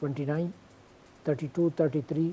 29, 32, 33,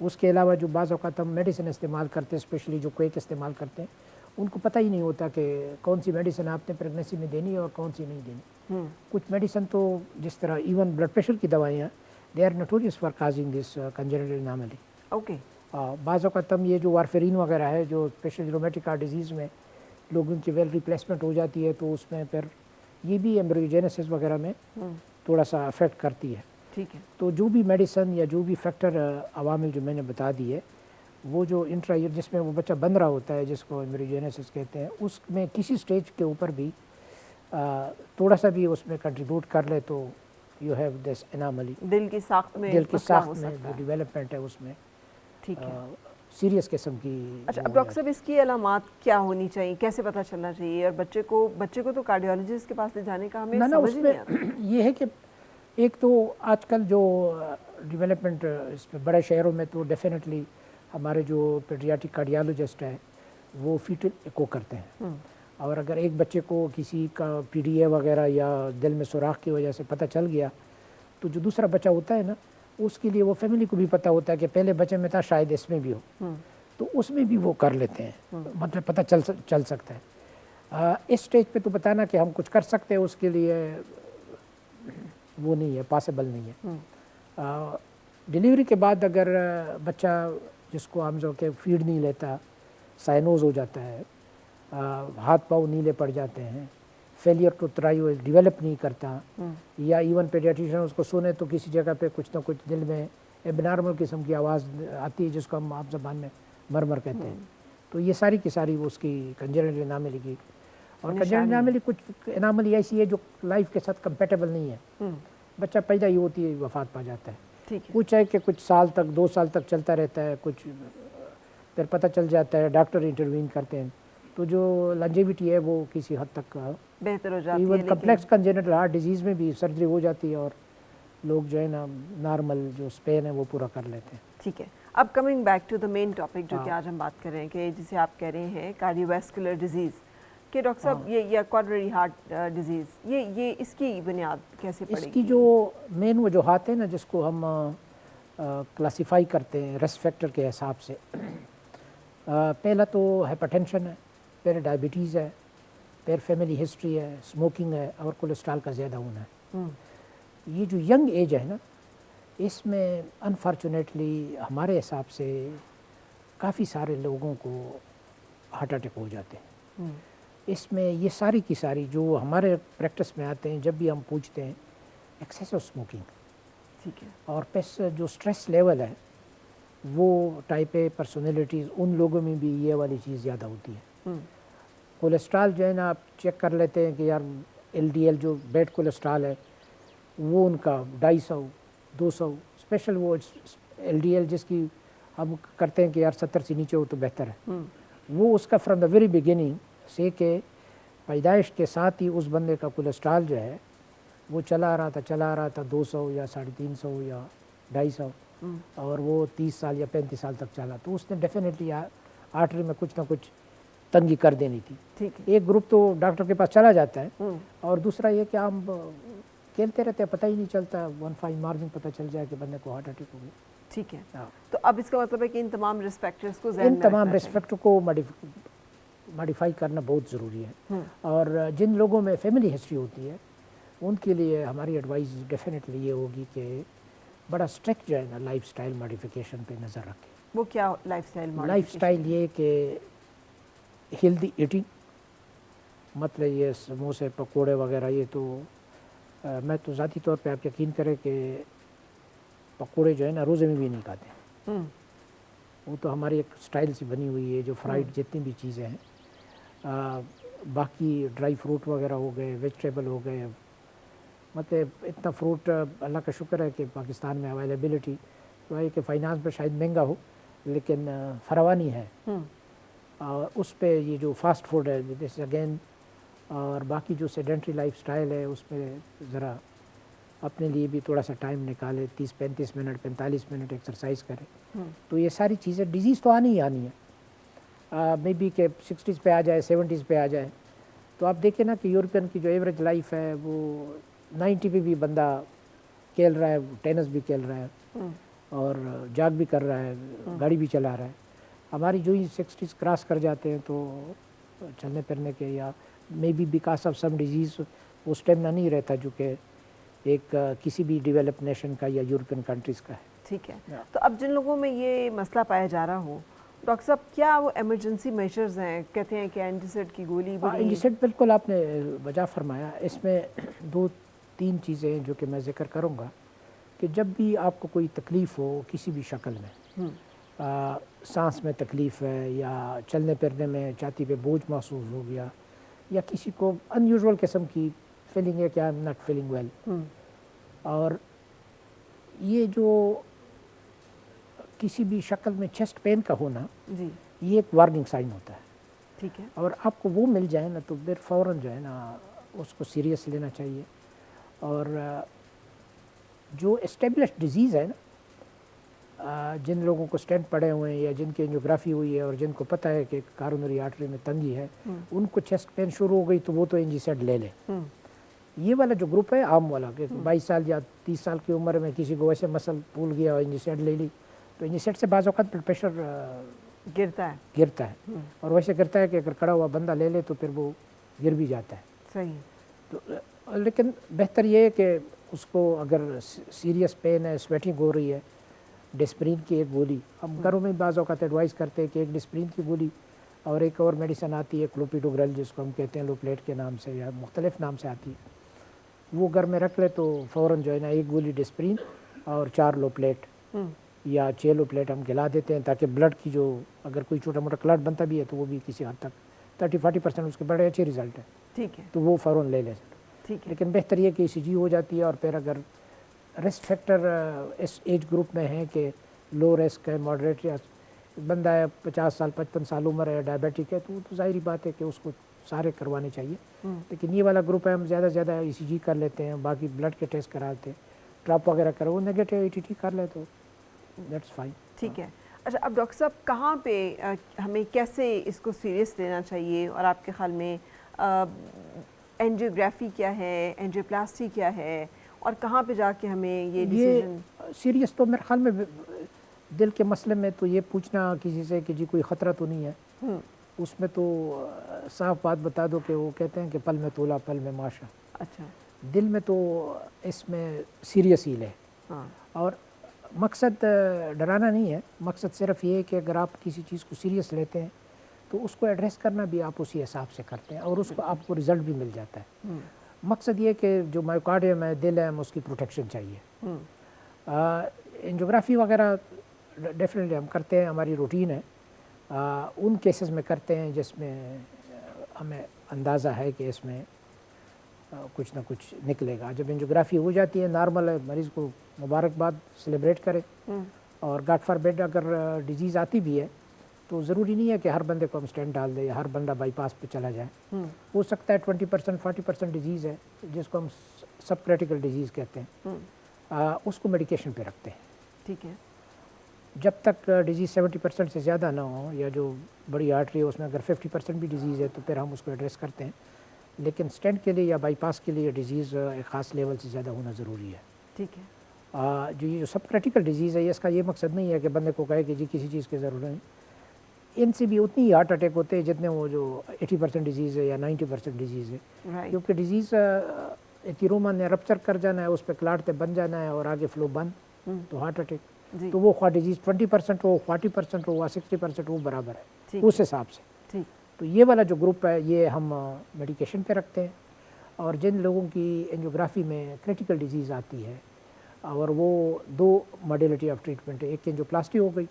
اس کے علاوہ جو بعض اوقات ہم میڈیسن استعمال کرتے ہیں، اسپیشلی جو کویک استعمال کرتے ہیں، ان کو پتہ ہی نہیں ہوتا کہ کون سی میڈیسن آپ نے پریگنیسی میں دینی ہے اور کون سی نہیں دینی. کچھ میڈیسن تو جس طرح ایون بلڈ پریشر کی دوائیاں they are notorious for causing this congenital anomaly. Okay. بعض اوقات ہم یہ جو وارفرین وغیرہ ہے جو اسپیشلی رومیٹک ہارٹ ڈیزیز میں لوگوں کی ویل ریپلیسمنٹ ہو جاتی ہے، تو اس میں پھر یہ بھی ایمبریوجینیسس وغیرہ میں تھوڑا سا افیکٹ کرتی ہے. ٹھیک ہے. تو جو بھی میڈیسن یا جو بھی فیکٹر عوامل جو میں نے بتا دی ہے، وہ جو انٹرا جس میں وہ بچہ بن رہا ہوتا ہے جس کو ایمبریوجینیسس کہتے ہیں، اس میں کسی سٹیج کے اوپر بھی تھوڑا سا بھی اس میں کنٹریبیوٹ کر لے تو یو ہیو دس اناملی. دل کی ساخت میں دل کی ساخت میں جو ڈیولپمنٹ ہے اس میں ٹھیک ہے سیریس قسم کی. اچھا، اب ڈاکٹر صاحب اس کی علامات کیا ہونی چاہیے، کیسے پتہ چلنا چاہیے؟ اور بچے کو تو کارڈیولوجسٹ کے پاس لے جانے کا ہمیں سمجھ نہیں آتا. یہ ہے کہ ایک تو آج کل جو ڈیولپمنٹ اس میں بڑے شہروں میں تو ڈیفینیٹلی ہمارے جو پیڈیاٹرک کارڈیالوجسٹ ہے وہ فیٹل ایکو کرتے ہیں. اور اگر ایک بچے کو کسی کا پی ڈی اے وغیرہ یا دل میں سوراخ کی وجہ سے پتہ چل گیا، تو جو دوسرا بچہ ہوتا ہے نا، اس کے لیے وہ فیملی کو بھی پتہ ہوتا ہے کہ پہلے بچے میں تھا شاید اس میں بھی ہو، تو اس میں بھی وہ کر لیتے ہیں، مطلب پتہ چل سکتا ہے. اس سٹیج پہ تو بتانا کہ ہم کچھ کر سکتے ہیں اس کے لیے وہ نہیں ہے، پاسبل نہیں ہے. ڈیلیوری کے بعد اگر بچہ جس کو ہم جو کہ فیڈ نہیں لیتا، سائنوز ہو جاتا ہے، ہاتھ پاؤں نیلے پڑ جاتے ہیں، فیلئر ٹو تھرائیو ڈیولپ نہیں کرتا، یا ایون پیڈیاٹریشین اس کو سنے تو کسی جگہ پہ کچھ نہ کچھ دل میں ایب نارمل قسم کی آواز آتی ہے جس کو ہم عام زبان میں مرمر کہتے ہیں. تو یہ ساری کی ساری اس کی کنجنٹل اناملی کی. اور کنجنٹل اناملی کچھ اناملی ایسی ہے جو لائف کے ساتھ کمپیٹیبل نہیں ہے. بچہ پیدا ہی ہوتی ہے وفات پا جاتا ہے. کچھ ہے کہ کچھ سال تک 2 سال تک چلتا رہتا ہے، کچھ پھر پتہ چل جاتا ہے، ڈاکٹر انٹروین کرتے ہیں، تو جو لانجیوٹی ہے وہ کسی حد تک بہتر ہو جاتی ہے. ایون کمپلیکس کنجنٹل ہارٹ ڈیزیز میں بھی سرجری ہو جاتی ہے اور لوگ جو ہے نا نارمل جو اسپین ہے وہ پورا کر لیتے ہیں. ٹھیک ہے. اب coming back to the main topic جو کہ آج ہم بات کر رہے ہیں، کہ جسے آپ کہہ رہے ہیں کارڈیو ویسکولر ڈیزیز، کہ ڈاکٹر صاحب یہ کورونری ہارٹ ڈیزیز، یہ اس کی بنیاد کیسے پڑے گی؟ اس کی جو مین وجوہات ہیں نا جس کو ہم کلاسیفائی کرتے ہیں رسک فیکٹر کے حساب سے، پہلا تو ہائپرٹینشن ہے، پھر ڈائبٹیز ہے، پھر فیملی ہسٹری ہے، اسموکنگ ہے، اور کولیسٹرول کا زیادہ ہونا ہے. یہ جو ینگ ایج ہے نا، اس میں انفارچونیٹلی ہمارے حساب سے کافی سارے لوگوں کو ہارٹ اٹیک ہو جاتے ہیں. اس میں یہ ساری کی ساری جو ہمارے پریکٹس میں آتے ہیں، جب بھی ہم پوچھتے ہیں ایکسیس آف اسموکنگ، ٹھیک ہے، اور پلس جو اسٹریس لیول ہے وہ ٹائپ اے پرسنالٹیز ان لوگوں میں بھی یہ والی چیز زیادہ ہوتی ہے. کولیسٹرول جو ہے نا آپ چیک کر لیتے ہیں کہ یار ایل ڈی ایل جو بیڈ کولیسٹرول ہے وہ ان کا 250 200 اسپیشل وہ ایل ڈی ایل جس کی ہم کرتے ہیں کہ یار 70 سے نیچے ہو تو بہتر ہے، وہ اس کا فرام دا ویری بگننگ سے کہ پیدائش کے ساتھ ہی اس بندے کا کولیسٹرول جو ہے وہ چلا رہا تھا 200 یا 350 یا 250، اور وہ 30 سال یا 35 سال تک چلا، تو اس نے ڈیفینیٹلی آرٹری میں کچھ نہ کچھ تنگی کر دینی تھی. ایک گروپ تو ڈاکٹر کے پاس چلا جاتا ہے، اور دوسرا یہ کہ ہم کھیلتے رہتے ہیں، پتہ ہی نہیں چلتا، 1 مارننگ پتہ چل جائے کہ بندے کو ہارٹ اٹیک ہو گیا. ٹھیک ہے. تو اب اس کا مطلب ہے کہ ان تمام رسک فیکٹرز کو ذہن میں ان تمام رسک فیکٹر کو ماڈیفائی کرنا بہت ضروری ہے. اور جن لوگوں میں فیملی ہسٹری ہوتی ہے ان کے لیے ہماری ایڈوائز ڈیفینیٹلی یہ ہوگی کہ بڑا اسٹرکٹ جو ہے نا لائف سٹائل ماڈیفیکیشن پہ نظر رکھیں. وہ کیا life style modification? Life style یہ کہ ہیلدی ایٹنگ، مطلب یہ سموسے پکوڑے وغیرہ، یہ تو میں تو ذاتی طور پہ آپ یقین کریں کہ پکوڑے جو ہے نا روزے میں بھی نہیں کھاتے، وہ تو ہماری ایک سٹائل سی بنی ہوئی ہے. جو فرائیڈ جتنی بھی چیزیں ہیں، باقی ڈرائی فروٹ وغیرہ ہو گئے، ویجیٹیبل ہو گئے، مطلب اتنا فروٹ اللہ کا شکر ہے کہ پاکستان میں اویلیبلٹی تو ہے کہ فائنانس پہ شاید مہنگا ہو لیکن فراوانی ہے. اس پہ یہ جو فاسٹ فوڈ ہے دس اگین، اور باقی جو سیڈنٹری لائف سٹائل ہے اس میں ذرا اپنے لیے بھی تھوڑا سا ٹائم نکالے، 30-35 منٹ 45 منٹ ایکسرسائز کرے. تو یہ ساری چیزیں، ڈیزیز تو آنی ہی آنی ہے، مے بی کہ 60s پہ آ جائے، 70s پہ آ جائے. تو آپ دیکھیں نا کہ یورپین کی جو ایوریج لائف ہے وہ 90 پہ بھی بندہ کھیل رہا ہے، ٹینس بھی کھیل رہا ہے. اور جاگ بھی کر رہا ہے, گاڑی بھی چلا رہا ہے. ہماری جو ہی 60s کراس کر جاتے ہیں تو چلنے پھرنے کے, یا maybe because of some disease وہ اسٹیمنا نہیں رہتا جو کہ ایک کسی بھی ڈیولپ نیشن کا یا یورپین کنٹریز کا ہے. ٹھیک ہے. تو اب جن لوگوں میں یہ مسئلہ پایا جا رہا ہو ڈاکٹر صاحب, کیا وہ ایمرجنسی میجرز ہیں؟ کہتے ہیں کہ اینٹیسڈ کی گولی اینٹیسڈ بالکل آپ نے وجہ فرمایا. اس میں 2-3 چیزیں ہیں جو کہ میں ذکر کروں گا کہ جب بھی آپ کو کوئی تکلیف ہو کسی بھی شکل میں, سانس میں تکلیف ہے یا چلنے پھرنے میں چھاتی پہ بوجھ محسوس ہو گیا, یا کسی کو ان یوزول قسم کی فیلنگ ہے کہ I am not feeling well, اور یہ جو کسی بھی شکل میں چیسٹ پین کا ہونا, یہ ایک وارننگ سائن ہوتا ہے. ٹھیک ہے. اور آپ کو وہ مل جائے نا تو پھر فوراً جو ہے نا اس کو سیریس لینا چاہیے. اور جو اسٹیبلش ڈیزیز ہے نا, جن لوگوں کو اسٹینٹ پڑے ہوئے ہیں یا جن کی انجیوگرافی ہوئی ہے اور جن کو پتہ ہے کہ کارونری آرٹری میں تنگی ہے, ان کو چیسٹ پین شروع ہو گئی تو وہ تو انجیسیڈ لے لیں. یہ والا جو گروپ ہے عام والا کہ 22 سال یا 30 سال کی عمر میں کسی کو ویسے مسل پھول گیا اور انجیسیڈ لے لی, تو انجیسیڈ سے بعض اوقات بلڈ پریشر گرتا ہے, اور ویسے کرتا ہے کہ اگر کھڑا ہوا بندہ لے لے تو پھر وہ گر بھی جاتا ہے. صحیح. تو لیکن بہتر یہ ہے کہ اس کو اگر سیریس پین ہے, سویٹنگ ہو رہی ہے, ڈسپرین کی ایک گولی, ہم گھروں میں بعض اوقات ایڈوائز کرتے ہیں کہ ایک ڈسپرین کی گولی اور ایک اور میڈیسن آتی ہے کلوپیڈوگریل جس کو ہم کہتے ہیں لوپلیٹ کے نام سے یا مختلف نام سے آتی ہے, وہ گھر میں رکھ لے تو فوراً جو ہے نا ایک گولی ڈسپرین اور 4 لوپلیٹ یا 6 لوپلیٹ ہم کھلا دیتے ہیں, تاکہ بلڈ کی جو اگر کوئی چھوٹا موٹا کلٹ بنتا بھی ہے تو وہ بھی کسی حد تک 30-40% اس کے بڑے اچھے رزلٹ ہے. ٹھیک ہے. تو وہ فوراً لے لیں. ٹھیک ہے. لیکن بہتر یہ کہ ECG ہو جاتی ہے, اور پھر اگر رسک فیکٹر اس ایج گروپ میں ہے کہ لو رسک ہے, ماڈریٹ, یا بندہ ہے 50 سال 55 سال عمر ہے, ڈائبیٹک ہے, تو ظاہری بات ہے کہ اس کو سارے کروانے چاہیے. لیکن یہ والا گروپ ہے ہم زیادہ سے زیادہ ECG کر لیتے ہیں, باقی بلڈ کے ٹیسٹ کراتے ہیں, ڈراپ وغیرہ کرو, وہ نیگیٹو ETT کر لے تو دیٹس فائن. ٹھیک ہے. اچھا, اب ڈاکٹر صاحب کہاں پہ ہمیں کیسے اس کو سیریس لینا چاہیے, اور آپ کے خیال میں اینجیوگرافی کیا ہے, اینجیوپلاسٹی کیا ہے, اور کہاں پہ جا کے ہمیں یہ ڈیسیژن؟ سیریس تو میرے خیال میں دل کے مسئلے میں تو یہ پوچھنا کسی سے کہ جی کوئی خطرہ تو نہیں ہے, اس میں تو صاف بات بتا دو کہ وہ کہتے ہیں کہ پل میں تولا پل میں ماشا. اچھا. دل میں تو اس میں سیریس ہی لے, اور مقصد ڈرانا نہیں ہے, مقصد صرف یہ ہے کہ اگر آپ کسی چیز کو سیریس لیتے ہیں تو اس کو ایڈریس کرنا بھی آپ اسی حساب سے کرتے ہیں, اور اس کو آپ کو رزلٹ بھی مل جاتا ہے. مقصد یہ کہ جو مائیوکارڈیم ہے, دل ہے, اس کی پروٹیکشن چاہیے. اینجیوگرافی وغیرہ ڈیفینیٹلی ہم کرتے ہیں, ہماری روٹین ہے. ان کیسز میں کرتے ہیں جس میں ہمیں اندازہ ہے کہ اس میں کچھ نہ کچھ نکلے گا. جب اینجیوگرافی ہو جاتی ہے نارمل ہے, مریض کو مبارکباد سیلیبریٹ کرے, اور گاڈ فار بیڈ اگر ڈیزیز آتی بھی ہے تو ضروری نہیں ہے کہ ہر بندے کو ہم اسٹینٹ ڈال دیں یا ہر بندہ بائی پاس پہ چلا جائے. ہو سکتا ہے 20% 40% ڈیزیز ہے جس کو ہم سب کریٹیکل ڈیزیز کہتے ہیں, اس کو میڈیکیشن پہ رکھتے ہیں. ٹھیک ہے. جب تک ڈیزیز 70% سے زیادہ نہ ہو, یا جو بڑی آرٹری ہے اس میں اگر 50% بھی ڈیزیز ہے تو پھر ہم اس کو ایڈریس کرتے ہیں. لیکن اسٹینٹ کے لیے یا بائی پاس کے لیے ڈیزیز ایک خاص لیول سے زیادہ ہونا ضروری ہے. ٹھیک ہے. جو یہ جو سب کریٹیکل ڈیزیز ہے, اس کا یہ مقصد نہیں ہے کہ بندے کو کہے کہ جی کسی چیز کی ضرورت نہیں. ان سے بھی اتنی ہی ہارٹ اٹیک ہوتے ہیں جتنے وہ جو 80% ڈیزیز ہے یا 90% ڈیزیز ہے, کیونکہ ڈیزیز ایتھیروما نے رپچر کر جانا ہے, اس پہ کلاٹ بن جانا ہے اور آگے فلو بند, تو ہارٹ اٹیک. تو وہ خواہ ڈیزیز 20% ہو, 40% ہو, 60% وہ برابر ہے اس حساب سے. تو یہ والا جو گروپ ہے یہ ہم میڈیکیشن پہ رکھتے ہیں. اور جن لوگوں کی اینجیوگرافی میں کریٹیکل ڈیزیز آتی ہے, اور وہ 2 ماڈیلٹی آف ٹریٹمنٹ ہے, ایک اینجیوپلاسٹی ہو گئی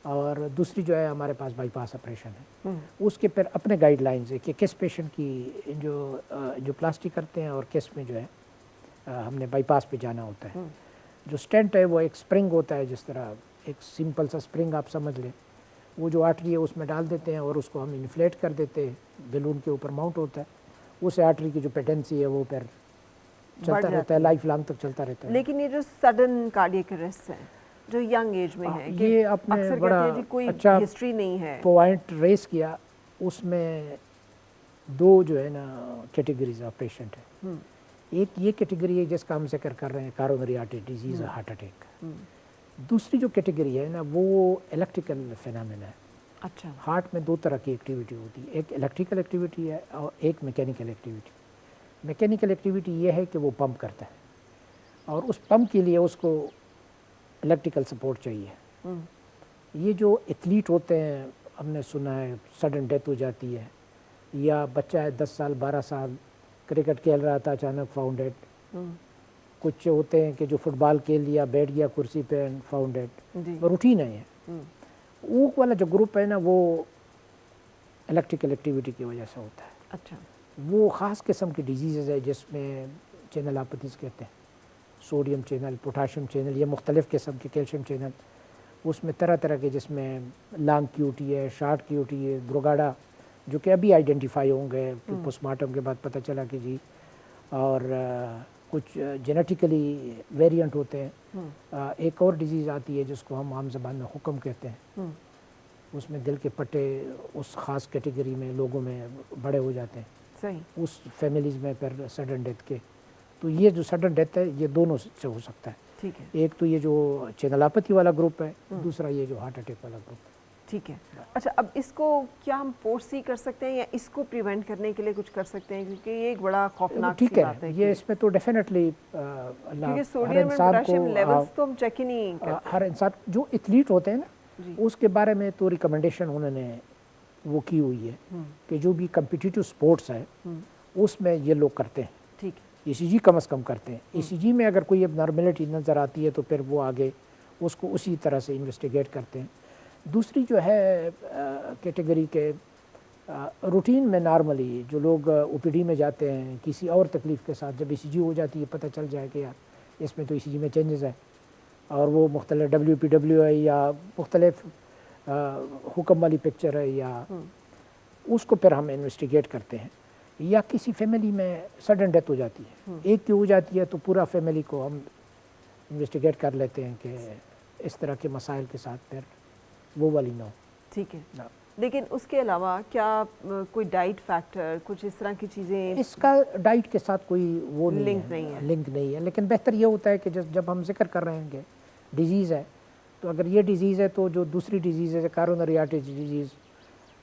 اور دوسری جو ہے ہمارے پاس بائی پاس آپریشن ہے. اس کے پھر اپنے گائیڈ لائنز ہے کہ کس پیشنٹ کی اینجیوپلاسٹی کرتے ہیں اور کس میں جو ہے ہم نے بائی پاس پہ جانا ہوتا ہے. جو اسٹینٹ ہے وہ ایک اسپرنگ ہوتا ہے, جس طرح ایک سمپل سا اسپرنگ آپ سمجھ لیں, وہ جو آرٹری ہے اس میں ڈال دیتے ہیں اور اس کو ہم انفلیٹ کر دیتے ہیں, بیلون کے اوپر ماؤنٹ ہوتا ہے, اس آرٹری کی جو پیٹنسی ہے وہ پھر چلتا رہتا ہے, لائف لانگ تک چلتا رہتا ہے. لیکن یہ جو سڈن کارڈیک اریسٹ ہے جو ینگ ایج میں ہے, یہ آپ نے بڑا اچھا ہسٹری نہیں ہے پوائنٹ ریز کیا. اس میں 2 جو ہے نا کیٹیگریز آف پیشنٹ ہے. ایک یہ کیٹیگری ہے جس کا ہم ذکر کر رہے ہیں کارونری آرٹری ڈیزیز, ہارٹ اٹیک. دوسری جو کیٹیگری ہے نا وہ الیکٹریکل فینامنا ہے. اچھا. ہارٹ میں دو طرح کی ایکٹیویٹی ہوتی ہے, ایک الیکٹریکل ایکٹیویٹی ہے اور ایک میکینیکل ایکٹیویٹی. میکینیکل ایکٹیویٹی یہ ہے کہ وہ پمپ کرتا ہے اور اس پمپ کے لیے اس کو الیکٹریکل سپورٹ چاہیے. یہ جو ایتھلیٹ ہوتے ہیں ہم نے سنا ہے سڈن ڈیتھ ہو جاتی ہے, یا بچہ ہے 10 سال 12 سال کرکٹ کھیل رہا تھا اچانک فاؤنڈ ڈیڈ. کچھ ہوتے ہیں کہ جو فٹ بال کھیل لیا بیٹھ گیا کرسی پہ فاؤنڈ ڈیڈ. وہ روٹین ہے یہ. وہ والا جو گروپ ہے نا وہ الیکٹریکل ایکٹیویٹی کی وجہ سے ہوتا ہے. اچھا. وہ خاص قسم کی ڈیزیزز ہے جس میں چینل آپتیز کہتے ہیں, سوڈیم چینل, پوٹاشیم چینل, یہ مختلف قسم کے کیلشیم چینل, اس میں طرح طرح کے جس میں لانگ کیوٹی ہے, شارٹ کیوٹی ہے, بروگاڈا جو کہ ابھی آئیڈینٹیفائی ہوں گے پوسٹ مارٹم کے بعد پتہ چلا کہ جی, اور کچھ جینیٹیکلی ویریئنٹ ہوتے ہیں. ایک اور ڈیزیز آتی ہے جس کو ہم عام زبان میں حکم کہتے ہیں, اس میں دل کے پٹے اس خاص کیٹیگری میں لوگوں میں بڑے ہو جاتے ہیں. صحیح. اس فیملیز میں پھر سڈن ڈیتھ کے. تو یہ جو سڈن ڈیتھ ہے یہ دونوں سے ہو سکتا ہے. ٹھیک ہے. ایک تو یہ جو چینلاپتی والا گروپ ہے, دوسرا یہ جو ہارٹ اٹیک والا گروپ ہے. ٹھیک ہے. اچھا, اب اس کو کیا ہم فورس ہی کر سکتے ہیں یا اس کو پریونٹ کرنے کے لیے کچھ کر سکتے ہیں, کیونکہ یہ ایک بڑا خوفناک سی بات ہے. یہ اس میں تو ڈیفینیٹلی کیونکہ سوڈیم اور پوٹاشیم لیولز تو ہم چیک ہی نہیں کرتے. ہر انسان جو ایتھلیٹ ہوتے ہیں نا اس کے بارے میں تو ریکمنڈیشن انہوں نے وہ کی ہوئی ہے کہ جو بھی کمپیٹیٹیو سپورٹس ہے اس میں یہ لوگ کرتے ہیں. ٹھیک ہے. ای سی جی کم از کم کرتے ہیں. ای سی جی میں اگر کوئی اب نارملٹی نظر آتی ہے تو پھر وہ آگے اس کو اسی طرح سے انویسٹیگیٹ کرتے ہیں. دوسری جو ہے کیٹیگری کے روٹین میں نارملی جو لوگ او پی ڈی میں جاتے ہیں کسی اور تکلیف کے ساتھ, جب ای سی جی ہو جاتی ہے پتہ چل جائے کہ یار اس میں تو ای سی جی میں چینجز ہے اور وہ مختلف ڈبلیو پی ڈبلیو ہے یا مختلف حکم والی پکچر ہے, یا اس کو پھر ہم انویسٹیگیٹ کرتے ہیں. یا کسی فیملی میں سڈن ڈیتھ ہو جاتی ہے, ایک کی ہو جاتی ہے تو پورا فیملی کو ہم انویسٹیگیٹ کر لیتے ہیں کہ اس طرح کے مسائل کے ساتھ پھر وہ والی نہ ہو. ٹھیک ہے. لیکن اس کے علاوہ کیا کوئی ڈائٹ فیکٹر کچھ اس طرح کی چیزیں؟ اس کا ڈائٹ کے ساتھ کوئی وہ لنک نہیں ہے, لیکن بہتر یہ ہوتا ہے کہ جب ہم ذکر کر رہے ہیں کہ ڈیزیز ہے تو اگر یہ ڈیزیز ہے تو جو دوسری ڈیزیز ہے کارونری آرٹری ڈیزیز,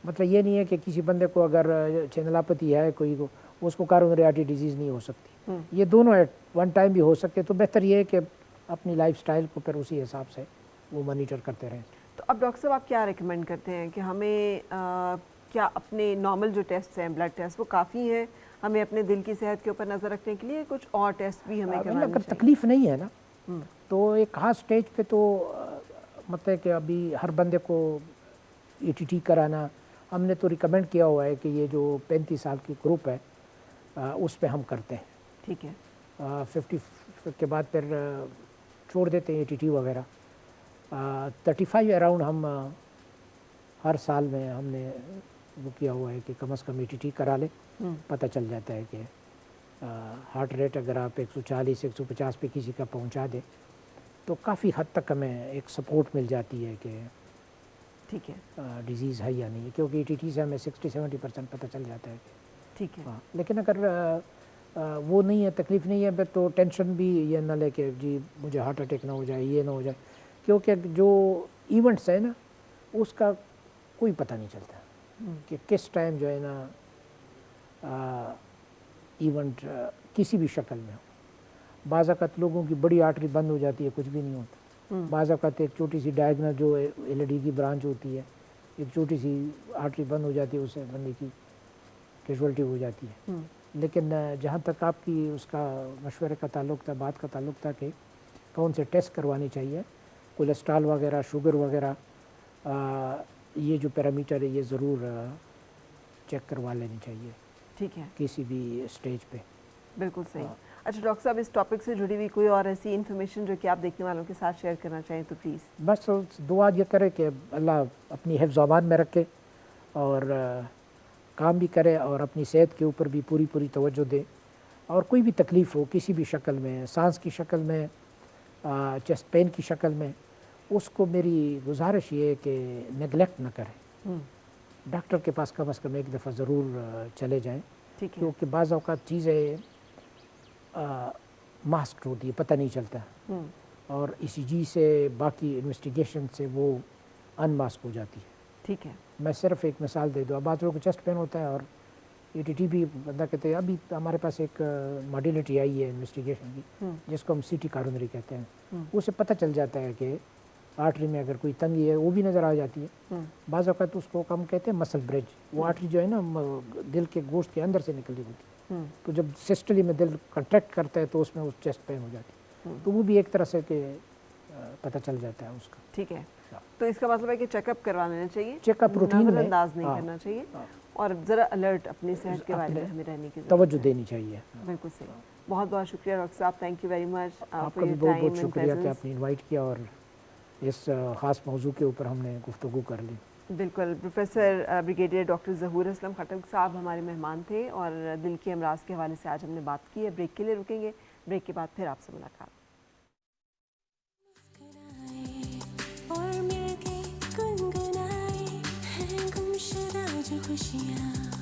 مطلب یہ نہیں ہے کہ کسی بندے کو اگر چینلاپتی ہے کوئی کو اس کو کارونری آرٹری ڈیزیز نہیں ہو سکتی. یہ دونوں ایٹ ون ٹائم بھی ہو سکتے, تو بہتر یہ ہے کہ اپنی لائف سٹائل کو پھر اسی حساب سے وہ مانیٹر کرتے رہیں. تو اب ڈاکٹر صاحب آپ کیا ریکمینڈ کرتے ہیں کہ ہمیں کیا اپنے نارمل جو ٹیسٹ ہیں بلڈ ٹیسٹ وہ کافی ہیں, ہمیں اپنے دل کی صحت کے اوپر نظر رکھنے کے لیے کچھ اور ٹیسٹ بھی ہمیں کروانے اگر تکلیف نہیں ہے نا تو ایک خاص سٹیج پہ تو مطلب کہ ابھی ہر بندے کو ای ٹی ٹی کرانا ہم نے تو ریکمینڈ کیا ہوا ہے کہ یہ جو 35 سال کی گروپ ہے اس پہ ہم کرتے ہیں. ٹھیک ہے. 50 کے بعد پھر چھوڑ دیتے ہیں ای ٹی ٹی وغیرہ. 35 اراؤنڈ ہم ہر سال میں ہم نے وہ کیا ہوا ہے کہ کم از کم ای ٹی ٹی کرا لیں. پتہ چل جاتا ہے کہ ہارٹ ریٹ اگر آپ 140 150 پہ کسی کا پہنچا دیں تو کافی حد تک ہمیں ایک سپورٹ مل جاتی ہے کہ ٹھیک ہے ڈیزیز ہے یا نہیں, کیونکہ ای ٹی ٹی سے ہمیں 60-70% پتہ چل جاتا ہے کہ ٹھیک ہے. لیکن اگر وہ نہیں ہے, تکلیف نہیں ہے تو ٹینشن بھی یہ نہ لے کہ جی مجھے ہارٹ اٹیک نہ ہو جائے, یہ نہ ہو جائے, کیونکہ جو ایونٹس ہے نا اس کا کوئی پتہ نہیں چلتا کہ کس ٹائم جو ہے نا ایونٹ کسی بھی شکل میں ہو. بعض اوقات لوگوں کی بڑی آرٹری بند ہو جاتی ہے, کچھ بھی نہیں ہوتا. بعض اوقات ایک چھوٹی سی ڈائگنل جو ایل ای ڈی کی برانچ ہوتی ہے, ایک چھوٹی سی آرٹری بند ہو جاتی ہے, اس سے بندے کی کیجوالٹی ہو جاتی ہے. لیکن جہاں تک آپ کی اس کا مشورے کا تعلق تھا, بات کا تعلق تھا کہ کون سے ٹیسٹ کروانی چاہیے, کولیسٹرول وغیرہ, شوگر وغیرہ, یہ جو پیرامیٹر ہے یہ ضرور چیک کروا لینی چاہیے. ٹھیک ہے. کسی بھی اسٹیج پہ. بالکل صحیح. اچھا ڈاکٹر صاحب, اس ٹاپک سے جڑی ہوئی کوئی اور ایسی انفارمیشن جو کہ آپ دیکھنے والوں کے ساتھ شیئر کرنا چاہیں تو پلیز. بس دعا یہ کرے کہ اللہ اپنی حفظ و امان میں رکھے اور کام بھی کرے اور اپنی صحت کے اوپر بھی پوری توجہ دے, اور کوئی بھی تکلیف ہو کسی بھی شکل میں, سانس کی شکل میں, چیسٹ پین کی شکل میں, اس کو میری گزارش یہ ہے کہ نگلیکٹ نہ کریں. ڈاکٹر کے پاس کم از کم ایک دفعہ ضرور چلے جائیں, کیونکہ بعض اوقات چیزیں ماسک ہوتی ہے, پتہ نہیں چلتا. اور ECG سے باقی انویسٹیگیشن سے وہ ان ماسک ہو جاتی ہے. ٹھیک ہے. میں صرف ایک مثال دے دوں. اب بعض لوگوں کو چیسٹ پین ہوتا ہے اور ETT بھی بندہ کہتے ہیں. ابھی ہمارے پاس ایک ماڈیلٹی آئی ہے انویسٹیگیشن کی جس کو ہم CT کارونری کہتے ہیں. اسے پتہ چل جاتا ہے کہ آرٹری میں اگر کوئی تنگی ہے وہ بھی نظر آ جاتی ہے. بعض اوقات اس کو ہم کہتے ہیں مسل برج. وہ آرٹری جو ہے نا دل کے گوشت کے اندر سے نکلی ہوتی ہے, تو جب سسٹلی میں دل کنٹریکٹ کرتا ہے تو اس میں اس چیسٹ پین ہو جاتی ہے. تو وہ بھی ایک طرح سے کہ پتہ چل جاتا ہے اس کا. ٹھیک ہے. تو اس کا مطلب ہے کہ چیک اپ کروا لینا چاہیے, چیک اپ روٹین نظر میں انداز نہیں کرنا چاہیے, اور ذرا الرٹ اپنی صحت کے بارے میں ہمیں رہنے کی توجہ دینی چاہیے. بالکل صحیح. بہت بہت شکریہ ڈاکٹر صاحب, تھینک یو ویری مچ. آپ کا بھی بہت بہت شکریہ کہ آپ نے انوائٹ کیا اور اس خاص موضوع کے اوپر ہم نے گفتگو کر لی. بالکل. پروفیسر بریگیڈیئر ڈاکٹر ظہور اسلم خٹک صاحب ہمارے مہمان تھے, اور دل کے امراض کے حوالے سے آج ہم نے بات کی ہے. بریک کے لیے رکیں گے, بریک کے بعد پھر آپ سے ملاقات. اور مل کے گنگنائے ہیں گمشدہ جو خوشیاں.